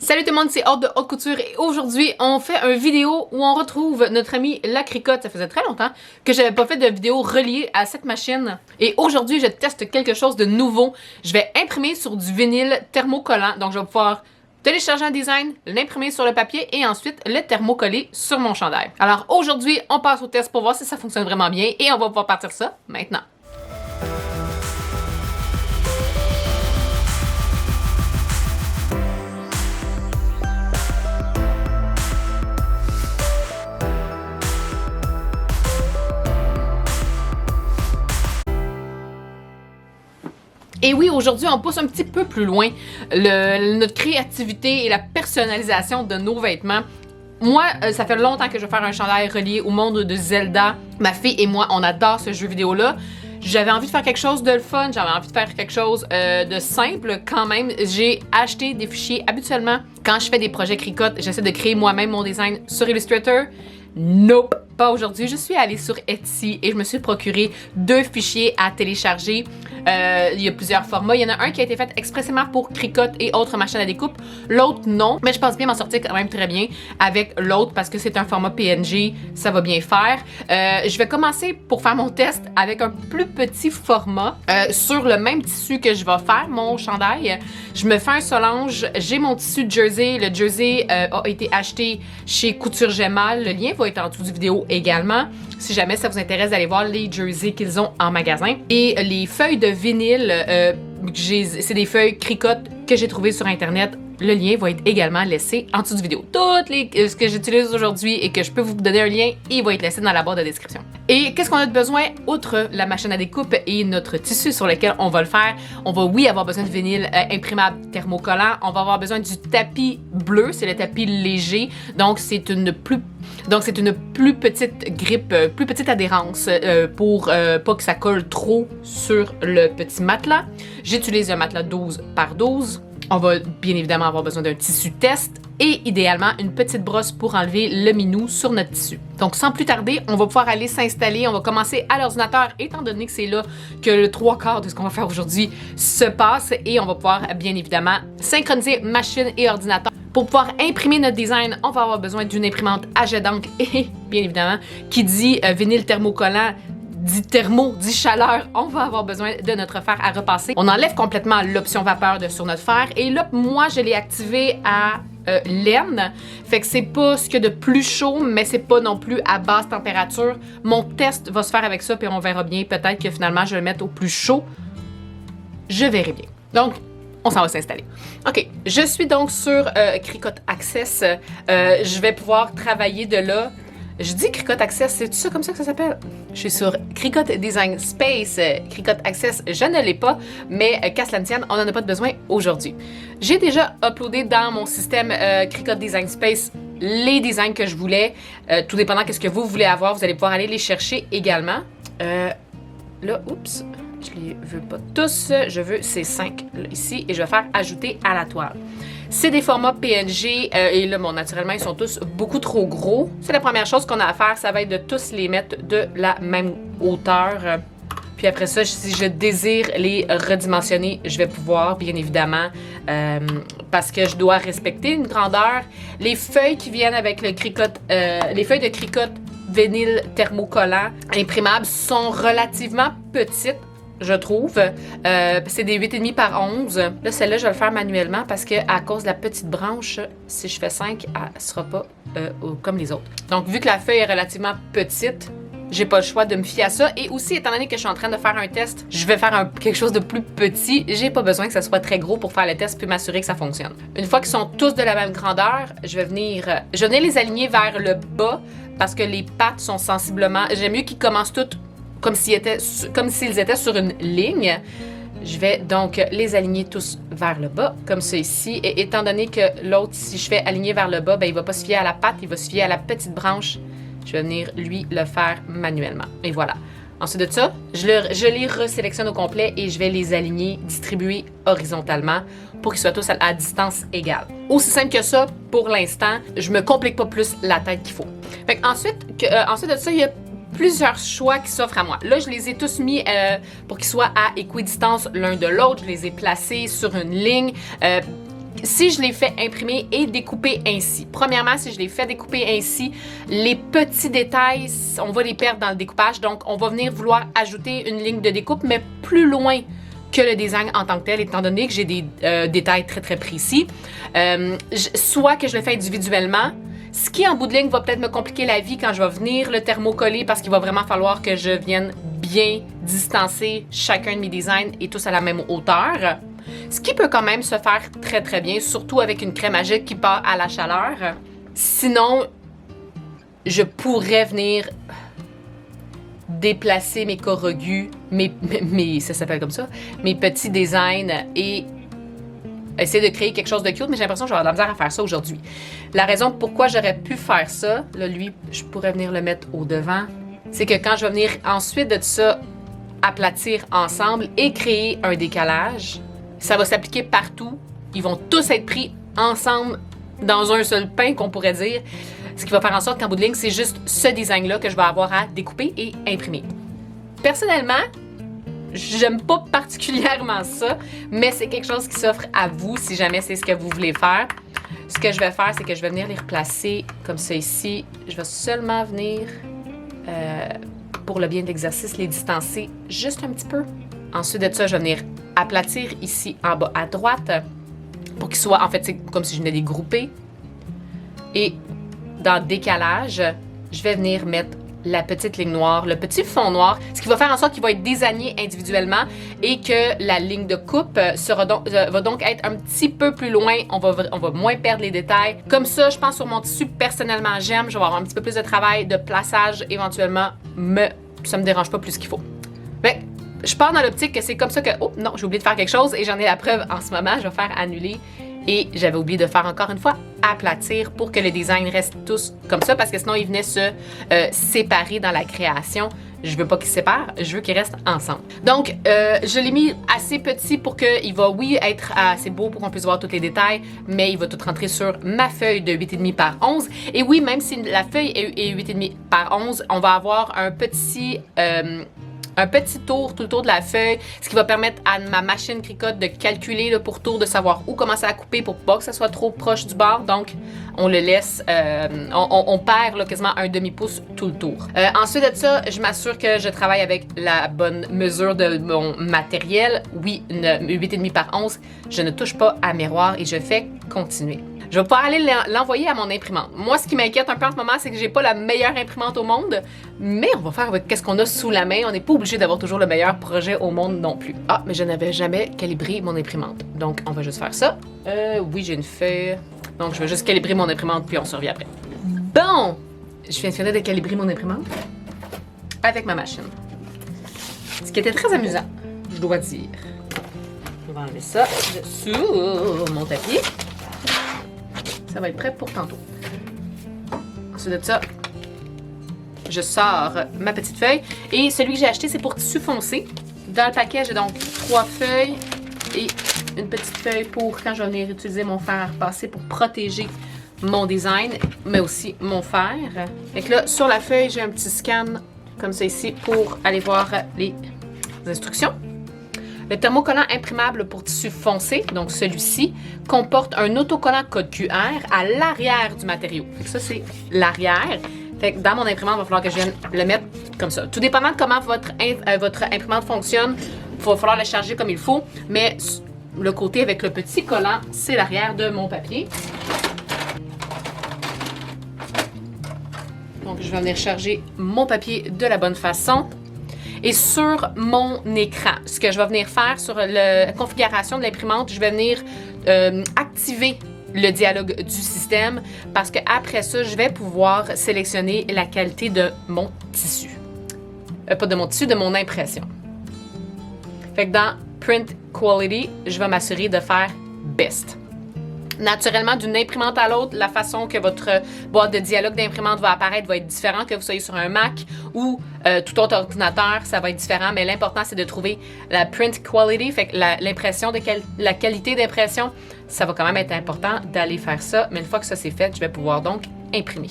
Salut tout le monde, c'est Aude de Haute Couture et aujourd'hui on fait une vidéo où on retrouve notre amie La Cricotte. Ça faisait très longtemps que j'avais pas fait de vidéo reliée à cette machine et aujourd'hui je teste quelque chose de nouveau. Je vais imprimer sur du vinyle thermocollant, donc je vais pouvoir télécharger un design, l'imprimer sur le papier et ensuite le thermocoller sur mon chandail. Alors aujourd'hui on passe au test pour voir si ça fonctionne vraiment bien et on va pouvoir partir ça maintenant. Et oui, aujourd'hui, on pousse un petit peu plus loin notre créativité et la personnalisation de nos vêtements. Moi, ça fait longtemps que je veux faire un chandail relié au monde de Zelda. Ma fille et moi, on adore ce jeu vidéo-là. J'avais envie de faire quelque chose de fun, j'avais envie de faire quelque chose de simple quand même. J'ai acheté des fichiers. Habituellement, quand je fais des projets Cricotte, j'essaie de créer moi-même mon design sur Illustrator. Nope, pas aujourd'hui. Je suis allée sur Etsy et je me suis procuré 2 fichiers à télécharger. Il y a plusieurs formats. Il y en a un qui a été fait expressément pour Cricotte et autres machines à découpe. L'autre, non. Mais je pense bien m'en sortir quand même très bien avec l'autre parce que c'est un format PNG. Ça va bien faire. Je vais commencer pour faire mon test avec un plus petit format sur le même tissu que je vais faire mon chandail. Je me fais un solange. J'ai mon tissu jersey. Le jersey a été acheté chez Couture Gemal. Le lien va être en dessous du vidéo également. Si jamais ça vous intéresse d'aller voir les jerseys qu'ils ont en magasin. Et les feuilles de vinyle, c'est des feuilles Cricotte que j'ai trouvées sur Internet. Le lien va être également laissé en dessous du vidéo. Ce que j'utilise aujourd'hui et que je peux vous donner un lien, il va être laissé dans la barre de description. Et qu'est-ce qu'on a de besoin, outre la machine à découpe et notre tissu sur lequel on va le faire? On va, oui, avoir besoin de vinyle imprimable thermocollant. On va avoir besoin du tapis bleu, c'est le tapis léger. Donc, c'est une plus petite grippe, plus petite adhérence pour pas que ça colle trop sur le petit matelas. J'utilise un matelas 12 par 12. On va bien évidemment avoir besoin d'un tissu test et idéalement une petite brosse pour enlever le minou sur notre tissu. Donc sans plus tarder, on va pouvoir aller s'installer. On va commencer à l'ordinateur étant donné que c'est là que le 3/4 de ce qu'on va faire aujourd'hui se passe et on va pouvoir bien évidemment synchroniser machine et ordinateur. Pour pouvoir imprimer notre design, on va avoir besoin d'une imprimante à jet d'encre et bien évidemment, qui dit vinyle thermocollant, dit thermo, dit chaleur, on va avoir besoin de notre fer à repasser. On enlève complètement l'option vapeur sur notre fer et là, moi, je l'ai activé à laine. Fait que c'est pas ce qu'il y a de plus chaud, mais c'est pas non plus à basse température. Mon test va se faire avec ça puis on verra bien. Peut-être que finalement, je vais le mettre au plus chaud. Je verrai bien. Donc, on s'en va s'installer. OK, je suis donc sur Cricotte Access. Je vais pouvoir travailler de là. Je dis Cricotte Access, c'est ça comme ça que ça s'appelle? Je suis sur Cricotte Design Space. Cricotte Access, je ne l'ai pas, mais qu'à cela ne tienne, on n'en a pas de besoin aujourd'hui. J'ai déjà uploadé dans mon système Cricotte Design Space les designs que je voulais. Tout dépendant de ce que vous voulez avoir, vous allez pouvoir aller les chercher également. Là, oups, je les veux pas tous. Je veux ces 5 là, ici et je vais faire ajouter à la toile. C'est des formats PNG et là, bon, naturellement, ils sont tous beaucoup trop gros. C'est la première chose qu'on a à faire, ça va être de tous les mettre de la même hauteur. Puis après ça, si je désire les redimensionner, je vais pouvoir, bien évidemment, parce que je dois respecter une grandeur. Les feuilles qui viennent avec le Cricotte, les feuilles de Cricotte vinyle thermocollant imprimable sont relativement petites. Je trouve. C'est des 8,5 par 11. Là, celle-là, je vais le faire manuellement parce que à cause de la petite branche, si je fais 5, elle ne sera pas comme les autres. Donc, vu que la feuille est relativement petite, j'ai pas le choix de me fier à ça. Et aussi, étant donné que je suis en train de faire un test, je vais faire quelque chose de plus petit. J'ai pas besoin que ça soit très gros pour faire le test puis m'assurer que ça fonctionne. Une fois qu'ils sont tous de la même grandeur, je vais venir les aligner vers le bas parce que les pattes sont sensiblement... J'aime mieux qu'ils commencent toutes comme s'ils étaient sur une ligne. Je vais donc les aligner tous vers le bas, comme ça ici. Et étant donné que l'autre, si je fais aligner vers le bas, ben, il ne va pas se fier à la patte, il va se fier à la petite branche. Je vais venir, lui, le faire manuellement. Et voilà. Ensuite de ça, je les resélectionne au complet et je vais les aligner, distribuer horizontalement pour qu'ils soient tous à distance égale. Aussi simple que ça, pour l'instant, je me complique pas plus la tête qu'il faut. Fait ensuite de ça, il y a plusieurs choix qui s'offrent à moi. Là, je les ai tous mis pour qu'ils soient à équidistance l'un de l'autre. Je les ai placés sur une ligne. si je les fais imprimer et découper ainsi. Premièrement, si je les fais découper ainsi, les petits détails, on va les perdre dans le découpage. Donc, on va venir vouloir ajouter une ligne de découpe, mais plus loin que le design en tant que tel, étant donné que j'ai des détails très, très précis. Soit que je le fais individuellement, ce qui, en bout de ligne, va peut-être me compliquer la vie quand je vais venir le thermocoller parce qu'il va vraiment falloir que je vienne bien distancer chacun de mes designs et tous à la même hauteur. Ce qui peut quand même se faire très, très bien, surtout avec une crème magique qui part à la chaleur. Sinon, je pourrais venir déplacer mes corrugus, ça s'appelle comme ça, mes petits designs et essayer de créer quelque chose de cute, mais j'ai l'impression que j'aurai de la misère à faire ça aujourd'hui. La raison pourquoi j'aurais pu faire ça, là, lui, je pourrais venir le mettre au devant, c'est que quand je vais venir ensuite de ça aplatir ensemble et créer un décalage, ça va s'appliquer partout. Ils vont tous être pris ensemble dans un seul pain, qu'on pourrait dire. Ce qui va faire en sorte qu'en bout de ligne, c'est juste ce design-là que je vais avoir à découper et imprimer. Personnellement, j'aime pas particulièrement ça, mais c'est quelque chose qui s'offre à vous si jamais c'est ce que vous voulez faire. Ce que je vais faire, c'est que je vais venir les replacer comme ça ici. Je vais seulement venir, pour le bien de l'exercice, les distancer juste un petit peu. Ensuite de ça, je vais venir aplatir ici en bas à droite pour qu'ils soient, en fait, c'est comme si je venais les grouper. Et dans décalage, je vais venir mettre la petite ligne noire, le petit fond noir, ce qui va faire en sorte qu'il va être désigné individuellement et que la ligne de coupe va donc être un petit peu plus loin. On va moins perdre les détails. Comme ça, je pense sur mon tissu, personnellement, j'aime. Je vais avoir un petit peu plus de travail, de plaçage éventuellement, mais ça me dérange pas plus qu'il faut. Mais je pars dans l'optique que c'est comme ça que... Oh non, j'ai oublié de faire quelque chose et j'en ai la preuve en ce moment. Je vais faire annuler. Et j'avais oublié de faire encore une fois aplatir pour que les designs restent tous comme ça parce que sinon ils venaient se séparer dans la création. Je veux pas qu'ils se séparent, je veux qu'ils restent ensemble. Donc, je l'ai mis assez petit pour qu'il va, oui, être assez beau pour qu'on puisse voir tous les détails, mais il va tout rentrer sur ma feuille de 8,5 par 11. Et oui, même si la feuille est 8,5 par 11, on va avoir un petit tour tout autour de la feuille, ce qui va permettre à ma machine Cricut de calculer le pourtour, de savoir où commencer à couper pour pas que ça soit trop proche du bord. Donc, on le laisse, on perd là, quasiment un demi-pouce tout le tour. Ensuite de ça, je m'assure que je travaille avec la bonne mesure de mon matériel. Oui, une 8,5 par 11. Je ne touche pas à miroir et je fais continuer. Je vais pouvoir aller l'envoyer à mon imprimante. Moi, ce qui m'inquiète un peu en ce moment, c'est que j'ai pas la meilleure imprimante au monde, mais on va faire avec qu'est-ce qu'on a sous la main. On n'est pas obligé d'avoir toujours le meilleur projet au monde non plus. Ah, mais je n'avais jamais calibré mon imprimante. Donc, on va juste faire ça. Oui, j'ai une feuille. Donc, je vais juste calibrer mon imprimante, puis on se revient après. Bon! Je viens de finir de calibrer mon imprimante avec ma machine. Ce qui était très amusant, je dois dire. On va enlever ça dessous mon tapis. Ça va être prêt pour tantôt. Ensuite de ça, je sors ma petite feuille. Et celui que j'ai acheté, c'est pour tissu foncé. Dans le paquet, j'ai donc 3 feuilles et une petite feuille pour quand je vais venir utiliser mon fer à repasser pour protéger mon design, mais aussi mon fer. Fait que là, sur la feuille, j'ai un petit scan comme ça ici pour aller voir les instructions. Le thermocollant imprimable pour tissu foncé, donc celui-ci, comporte un autocollant code QR à l'arrière du matériau. Fait que ça, c'est l'arrière. Fait que dans mon imprimante, il va falloir que je vienne le mettre comme ça. Tout dépendant de comment votre imprimante fonctionne, il va falloir le charger comme il faut, mais le côté avec le petit collant, c'est l'arrière de mon papier. Donc, je vais venir charger mon papier de la bonne façon. Et sur mon écran, ce que je vais venir faire sur la configuration de l'imprimante, je vais venir activer le dialogue du système parce qu'après ça, je vais pouvoir sélectionner la qualité de mon tissu. Pas de mon tissu, de mon impression. Fait que dans Print Quality, je vais m'assurer de faire Best. Naturellement, d'une imprimante à l'autre, la façon que votre boîte de dialogue d'imprimante va apparaître va être différente, que vous soyez sur un Mac ou tout autre ordinateur, ça va être différent, mais l'important, c'est de trouver la print quality, fait que l'impression la qualité d'impression, ça va quand même être important d'aller faire ça, mais une fois que ça c'est fait, je vais pouvoir donc imprimer.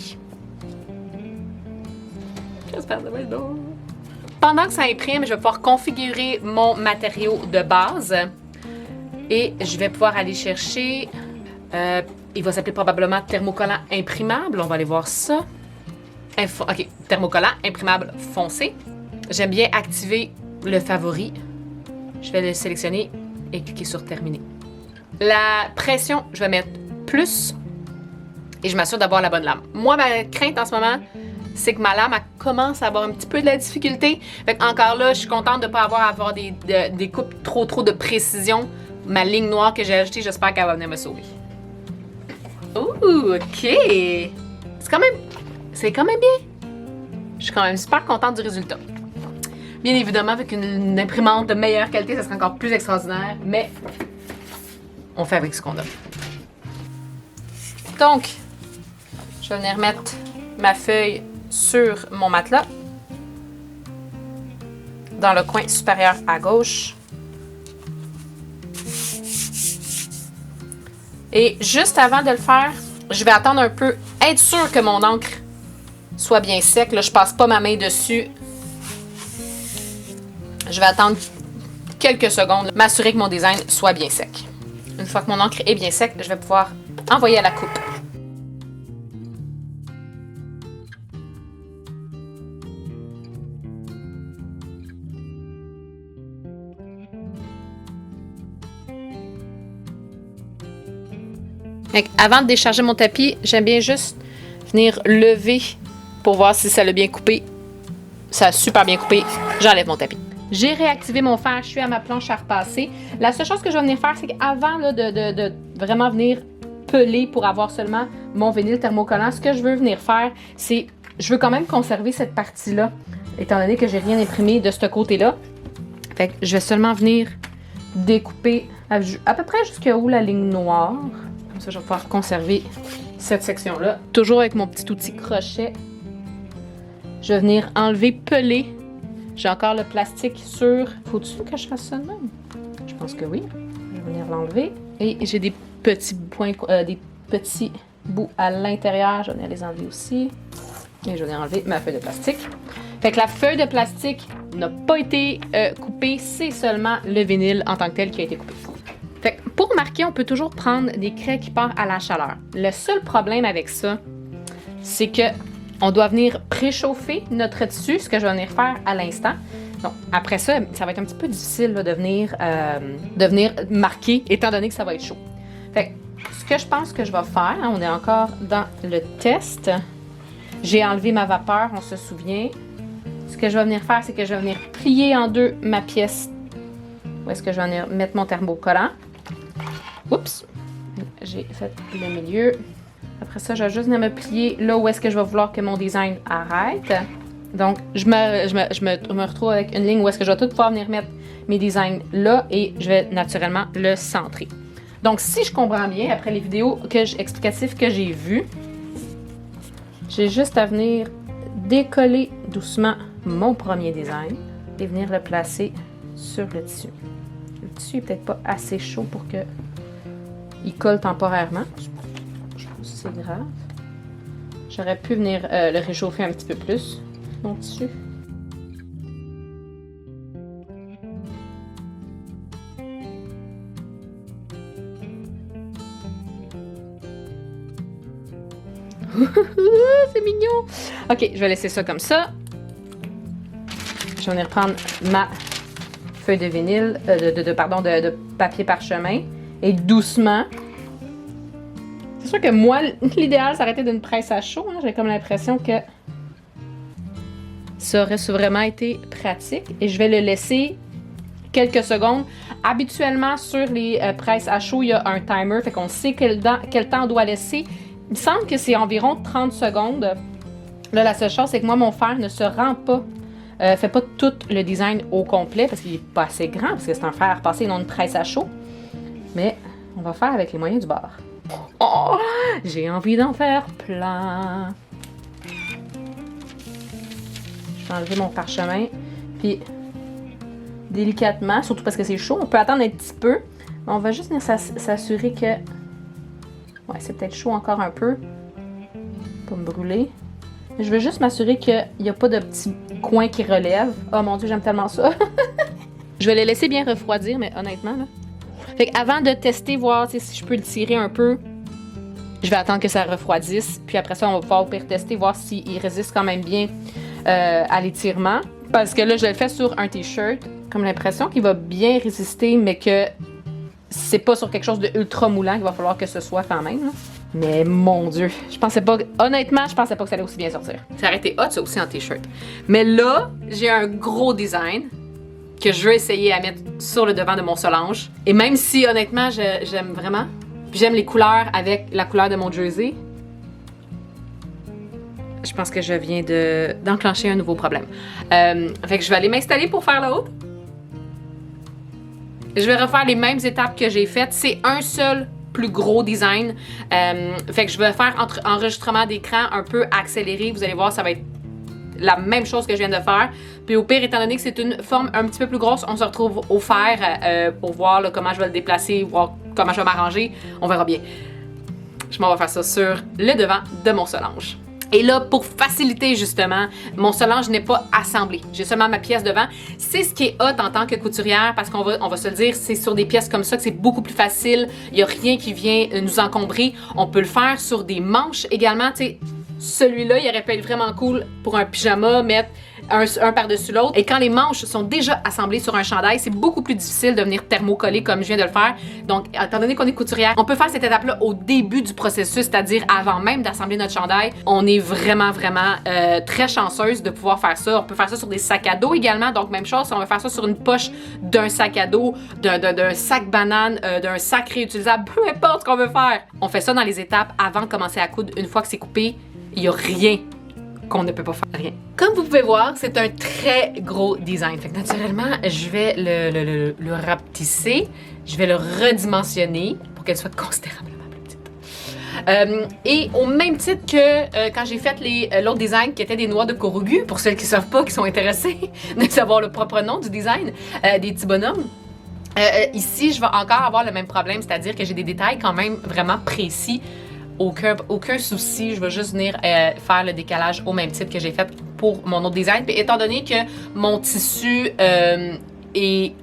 J'espère que ça va être bon. Pendant que ça imprime, je vais pouvoir configurer mon matériau de base et je vais pouvoir aller chercher Il va s'appeler probablement thermocollant imprimable. On va aller voir ça. OK, thermocollant imprimable foncé. J'aime bien activer le favori. Je vais le sélectionner et cliquer sur terminer. La pression, je vais mettre plus et je m'assure d'avoir la bonne lame. Moi, ma crainte en ce moment, c'est que ma lame elle commence à avoir un petit peu de la difficulté. Fait encore là, je suis contente de ne pas avoir des coupes trop de précision. Ma ligne noire que j'ai ajoutée, j'espère qu'elle va venir me sauver. Ouh, OK! C'est quand même bien. Je suis quand même super contente du résultat. Bien évidemment, avec une imprimante de meilleure qualité, ça serait encore plus extraordinaire, mais on fait avec ce qu'on a. Donc, je vais venir mettre ma feuille sur mon matelas, dans le coin supérieur à gauche. Et juste avant de le faire, je vais attendre un peu, être sûr que mon encre soit bien sec. Là, je passe pas ma main dessus. Je vais attendre quelques secondes, m'assurer que mon design soit bien sec. Une fois que mon encre est bien sec, je vais pouvoir envoyer à la coupe. Avant de décharger mon tapis, j'aime bien juste venir lever pour voir si ça l'a bien coupé. Ça a super bien coupé. J'enlève mon tapis. J'ai réactivé mon fer, je suis à ma planche à repasser. La seule chose que je vais venir faire, c'est qu'avant là, de vraiment venir peler pour avoir seulement mon vinyle thermocollant, ce que je veux venir faire, c'est je veux quand même conserver cette partie-là, étant donné que j'ai rien imprimé de ce côté-là. Fait que je vais seulement venir découper à peu près jusqu'à où la ligne noire. Comme ça, je vais pouvoir conserver cette section-là. Toujours avec mon petit outil crochet. Je vais venir enlever, peler. J'ai encore le plastique sur. Faut-tu que je fasse ça de même? Je pense que oui. Je vais venir l'enlever. Et j'ai des petits points, des petits bouts à l'intérieur. Je vais venir les enlever aussi. Et je vais venir enlever ma feuille de plastique. Fait que la feuille de plastique n'a pas été coupée. C'est seulement le vinyle en tant que tel qui a été coupé. Fait que pour marquer, on peut toujours prendre des craies qui partent à la chaleur. Le seul problème avec ça, c'est que on doit venir préchauffer notre tissu, ce que je vais venir faire à l'instant. Donc, après ça, ça va être un petit peu difficile là, de venir marquer, étant donné que ça va être chaud. Fait que, ce que je pense que je vais faire, on est encore dans le test. J'ai enlevé ma vapeur, on se souvient. Ce que je vais venir faire, c'est que je vais venir plier en deux ma pièce. Où est-ce que je vais venir mettre mon thermocollant? Oups! J'ai fait le milieu. Après ça, je vais juste venir me plier là où est-ce que je vais vouloir que mon design arrête. Donc, je me retrouve avec une ligne où est-ce que je vais tout pouvoir venir mettre mes designs là et je vais naturellement le centrer. Donc, si je comprends bien, après les vidéos explicatives que j'ai vues, j'ai juste à venir décoller doucement mon premier design et venir le placer sur le tissu. Le tissu est peut-être pas assez chaud pour que il colle temporairement. Je pense que c'est grave. J'aurais pu venir le réchauffer un petit peu plus, mon tissu. C'est mignon! Ok, je vais laisser ça comme ça. Je vais venir prendre ma feuille de vinyle, de papier parchemin. Et doucement. C'est sûr que moi, l'idéal, ça aurait été d'une presse à chaud. Hein. J'ai comme l'impression que ça aurait vraiment été pratique. Et je vais le laisser quelques secondes. Habituellement, sur les presses à chaud, il y a un timer. Fait qu'on sait quel temps on doit laisser. Il me semble que c'est environ 30 secondes. Là, la seule chose, c'est que moi, mon fer ne se rend pas. Fait pas tout le design au complet parce qu'il n'est pas assez grand. Parce que c'est un fer à repasser, non une presse à chaud. Mais on va faire avec les moyens du bord. Oh! J'ai envie d'en faire plein. Je vais enlever mon parchemin. Puis, délicatement, surtout parce que c'est chaud, on peut attendre un petit peu. On va juste venir s'assurer que... Ouais, c'est peut-être chaud encore un peu. Pas me brûler. Je veux juste m'assurer qu'il n'y a pas de petits coins qui relèvent. Oh mon Dieu, j'aime tellement ça. Je vais les laisser bien refroidir, mais honnêtement, là... Fait qu'avant de tester, voir si je peux le tirer un peu, Je vais attendre que ça refroidisse, puis après ça, on va pouvoir au pire tester, voir s'il résiste quand même bien à l'étirement. Parce que là, je le fais sur un t-shirt, comme l'impression qu'il va bien résister, mais que c'est pas sur quelque chose de ultra moulant qu'il va falloir que ce soit quand même. Là. Mais mon Dieu, je pensais pas, honnêtement, je pensais pas que ça allait aussi bien sortir. Ça aurait été hot, ça aussi en t-shirt. Mais là, j'ai un gros design que je veux essayer à mettre sur le devant de mon Solange. Et même si, honnêtement, j'aime vraiment, puis j'aime les couleurs avec la couleur de mon jersey, je pense que je viens d'enclencher un nouveau problème. Fait que je vais aller m'installer pour faire l'autre. Je vais refaire les mêmes étapes que j'ai faites. C'est un seul plus gros design. Fait que je vais faire enregistrement d'écran un peu accéléré. Vous allez voir, ça va être la même chose que je viens de faire. Puis au pire, étant donné que c'est une forme un petit peu plus grosse, on se retrouve au fer pour voir là, comment je vais le déplacer, voir comment je vais m'arranger. On verra bien. Je m'en vais faire ça sur le devant de mon Solange. Et là, pour faciliter justement, mon Solange n'est pas assemblé. J'ai seulement ma pièce devant. C'est ce qui est hot en tant que couturière parce qu'on va se le dire, c'est sur des pièces comme ça que c'est beaucoup plus facile. Il n'y a rien qui vient nous encombrer. On peut le faire sur des manches également. Tu sais, celui-là, il aurait pu être vraiment cool pour un pyjama, mettre un par-dessus l'autre. Et quand les manches sont déjà assemblées sur un chandail, c'est beaucoup plus difficile de venir thermocoller comme je viens de le faire. Donc, étant donné qu'on est couturière, on peut faire cette étape-là au début du processus, c'est-à-dire avant même d'assembler notre chandail. On est vraiment très chanceuse de pouvoir faire ça. On peut faire ça sur des sacs à dos également. Donc, même chose, si on veut faire ça sur une poche d'un sac à dos, d'un sac banane, d'un sac réutilisable, peu importe ce qu'on veut faire. On fait ça dans les étapes avant de commencer à coudre. Une fois que c'est coupé, il n'y a rien qu'on ne peut pas faire. Rien. Comme vous pouvez voir, c'est un très gros design. Fait que naturellement, je vais le rapetisser, je vais le redimensionner pour qu'elle soit considérablement plus petite. Et au même titre que quand j'ai fait l'autre design qui était des noix de Korugu, pour celles qui ne savent pas, qui sont intéressées de savoir le propre nom du design, des petits bonhommes. Ici, je vais encore avoir le même problème, c'est-à-dire que j'ai des détails quand même vraiment précis. Aucun souci, je vais juste venir faire le décalage au même titre que j'ai fait pour mon autre design. Puis étant donné que mon tissu est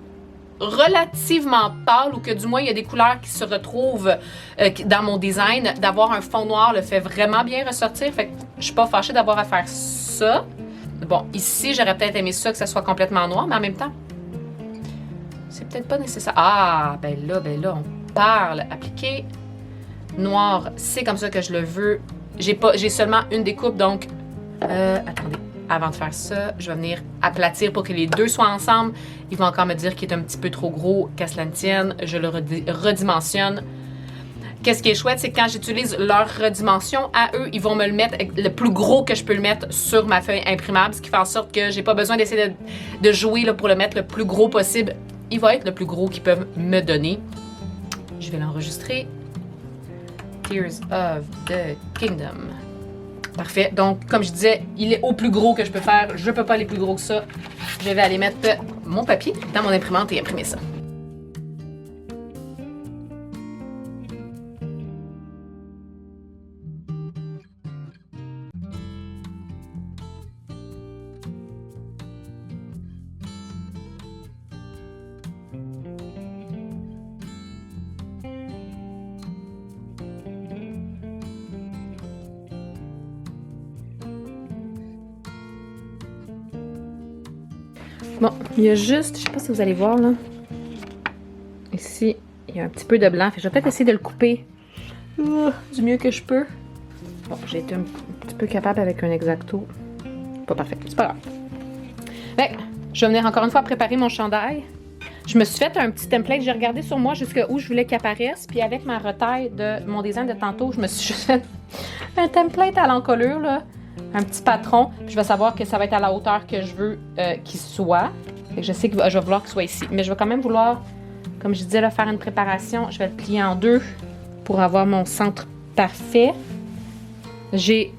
relativement pâle ou que du moins il y a des couleurs qui se retrouvent dans mon design, d'avoir un fond noir le fait vraiment bien ressortir. Fait que je suis pas fâchée d'avoir à faire ça. Bon, ici, j'aurais peut-être aimé ça que ça soit complètement noir, mais en même temps, c'est peut-être pas nécessaire. Ah, ben là, on parle. Appliquer. Noir, c'est comme ça que je le veux. J'ai seulement une découpe, donc... attendez, avant de faire ça, je vais venir aplatir pour que les deux soient ensemble. Ils vont encore me dire qu'il est un petit peu trop gros, qu'à cela ne tienne. Je le redimensionne. Qu'est-ce qui est chouette, c'est que quand j'utilise leur redimension à eux, ils vont me le mettre le plus gros que je peux le mettre sur ma feuille imprimable, ce qui fait en sorte que j'ai pas besoin d'essayer de jouer là, pour le mettre le plus gros possible. Il va être le plus gros qu'ils peuvent me donner. Je vais l'enregistrer. Tears of the Kingdom. Parfait. Donc, comme je disais, il est au plus gros que je peux faire. Je peux pas aller plus gros que ça. Je vais aller mettre mon papier dans mon imprimante et imprimer ça. Bon, il y a juste, je sais pas si vous allez voir là, ici, il y a un petit peu de blanc, fait que je vais peut-être essayer de le couper du mieux que je peux. Bon, j'ai été un petit peu capable avec un X-Acto. Pas parfait, c'est pas grave. Fait que, je vais venir encore une fois préparer mon chandail. Je me suis fait un petit template, j'ai regardé sur moi jusqu'à où je voulais qu'il apparaisse, puis avec ma retaille de mon design de tantôt, je me suis juste fait un template à l'encolure là. Un petit patron, puis je vais savoir que ça va être à la hauteur que je veux qu'il soit. Fait que je sais que je vais vouloir qu'il soit ici. Mais je vais quand même vouloir, comme je disais, là, faire une préparation. Je vais le plier en deux pour avoir mon centre parfait. J'ai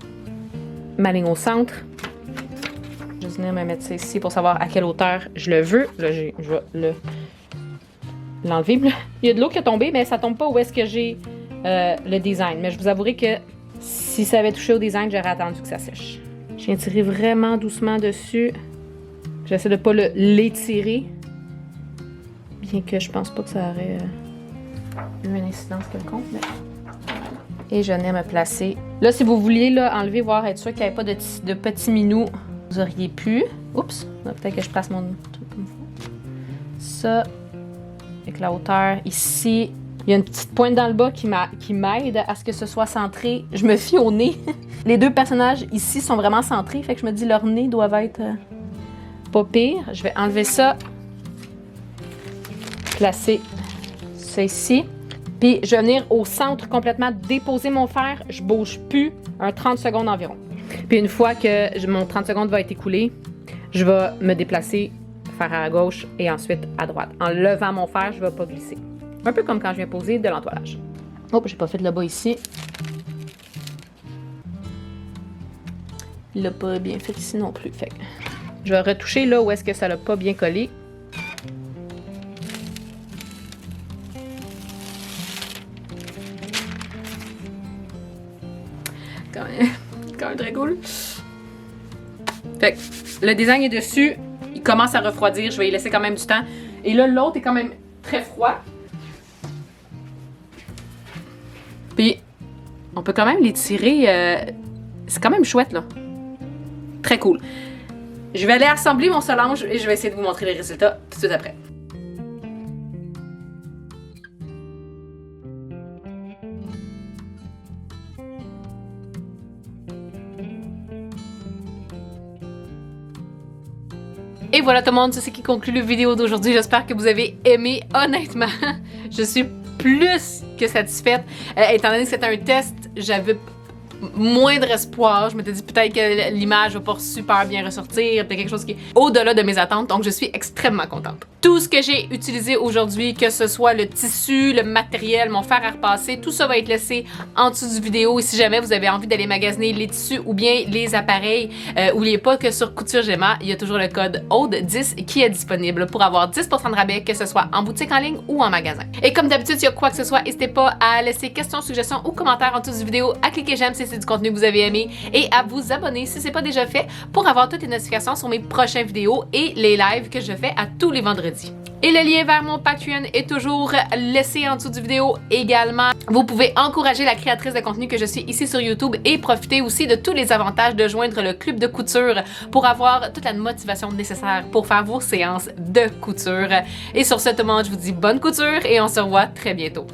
ma ligne au centre. Je vais venir me mettre ça ici pour savoir à quelle hauteur je le veux. Là, je vais l'enlever. Il y a de l'eau qui est tombée, mais ça tombe pas où est-ce que j'ai le design. Mais je vous avouerai que si ça avait touché au design, j'aurais attendu que ça sèche. Je viens tirer vraiment doucement dessus. J'essaie de ne pas l'étirer. Bien que je pense pas que ça aurait eu une incidence quelconque. Mais... Et je venais me placer. Là, si vous vouliez là, enlever, voir, être sûr qu'il n'y avait pas de petits minous, vous auriez pu. Oups, peut-être que je place mon truc comme ça. Avec la hauteur ici. Il y a une petite pointe dans le bas qui m'aide à ce que ce soit centré. Je me fie au nez. Les deux personnages ici sont vraiment centrés, fait que je me dis leur nez doivent être pas pire. Je vais enlever ça. Placer ça ici. Puis je vais venir au centre complètement, déposer mon fer. Je bouge plus, un 30 secondes environ. Puis une fois que mon 30 secondes va être écoulé, je vais me déplacer, fer à gauche et ensuite à droite. En levant mon fer, je ne vais pas glisser. Un peu comme quand je viens poser de l'entoilage. Oh, j'ai pas fait le bas ici. Il l'a pas bien fait ici non plus. Fait que je vais retoucher là où est-ce que ça l'a pas bien collé. Quand même très cool. Fait que le design est dessus. Il commence à refroidir. Je vais y laisser quand même du temps. Et là, l'autre est quand même très froid. Puis, on peut quand même les tirer. C'est quand même chouette, là. Très cool. Je vais aller assembler mon Solange et je vais essayer de vous montrer les résultats tout de suite après. Et voilà tout le monde, c'est ce qui conclut la vidéo d'aujourd'hui. J'espère que vous avez aimé. Honnêtement, je suis plus que satisfaite. Étant donné que c'était un test, j'avais moindre espoir. Je m'étais dit peut-être que l'image va pas super bien ressortir, peut-être quelque chose qui est au-delà de mes attentes, donc je suis extrêmement contente. Tout ce que j'ai utilisé aujourd'hui, que ce soit le tissu, le matériel, mon fer à repasser, tout ça va être laissé en dessous du vidéo. Et si jamais vous avez envie d'aller magasiner les tissus ou bien les appareils, n'oubliez pas que sur Couture Gemma, il y a toujours le code AUDE10 qui est disponible pour avoir 10% de rabais, que ce soit en boutique en ligne ou en magasin. Et comme d'habitude, s'il y a quoi que ce soit, n'hésitez pas à laisser questions, suggestions ou commentaires en dessous du vidéo, à cliquer j'aime si c'est du contenu que vous avez aimé et à vous abonner si c'est pas déjà fait pour avoir toutes les notifications sur mes prochaines vidéos et les lives que je fais à tous les vendredis. Et le lien vers mon Patreon est toujours laissé en dessous du vidéo également. Vous pouvez encourager la créatrice de contenu que je suis ici sur YouTube et profiter aussi de tous les avantages de joindre le club de couture pour avoir toute la motivation nécessaire pour faire vos séances de couture. Et sur ce, tout le monde, je vous dis bonne couture et on se revoit très bientôt.